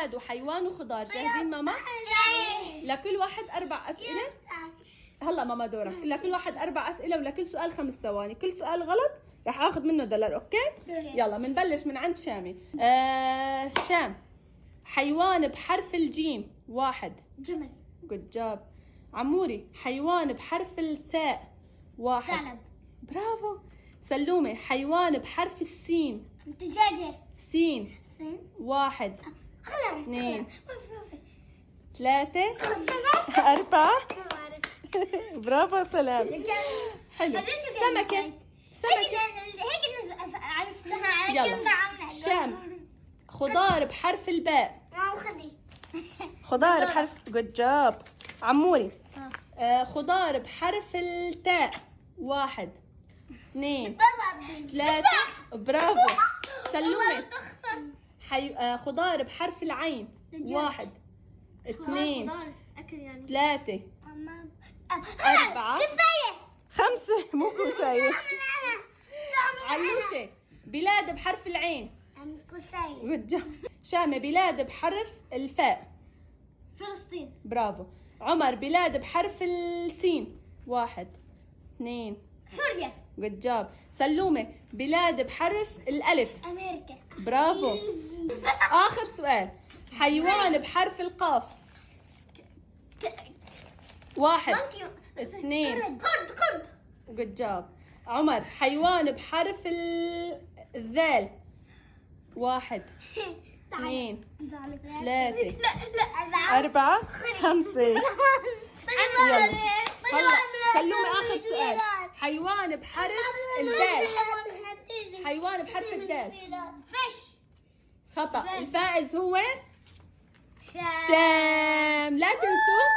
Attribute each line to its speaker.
Speaker 1: بلاد وحيوان وخضار. جاهزين ماما؟ لكل واحد 4 أسئلة. هلا ماما دورك. لكل واحد 4 أسئلة، ولكل سؤال 5 ثواني. كل سؤال غلط رح اخذ منه $. اوكي؟ يلا بنبلش من عند شامي. شام، حيوان بحرف الجيم. 1.
Speaker 2: جمل.
Speaker 1: جود جاب. عموري، حيوان بحرف الثاء. 1.
Speaker 2: ثعلب.
Speaker 1: برافو. سلومة، حيوان بحرف السين.
Speaker 2: دجاجة.
Speaker 1: سين. 1. 2. 3. 4. برافو سلام. حلو. سمكة.
Speaker 2: هيك عرفتها.
Speaker 1: يلا شام، خضار بحرف الباء.
Speaker 2: خدي.
Speaker 1: خضار بحرف. جود جاب. عموري، خضار بحرف التاء. 1. 2. 3. برافو. سلومة، خضار بحرف العين. 1. 2. 3. 4. 5. مو كوساية. علوشة، بلاد بحرف العين. جود جاب. شامة، بلاد بحرف الفاء.
Speaker 2: فلسطين.
Speaker 1: برافو. عمر، بلاد بحرف السين. 1. 2.
Speaker 2: سوريا.
Speaker 1: جود جاب. سلومة، بلاد بحرف الألف.
Speaker 2: أمريكا.
Speaker 1: برافو. آخر سؤال، حيوان بحرف القاف. 1. 2.
Speaker 2: قرد.
Speaker 1: جود جاب. عمر، حيوان بحرف الذال. 1. 2. 3. 4. 5. يلا. هلا سلومة آخر سؤال، حيوان بحرف الدال. حيوان بحرف الدال.
Speaker 2: فش.
Speaker 1: خطأ. الفائز هو شام. لا تنسوا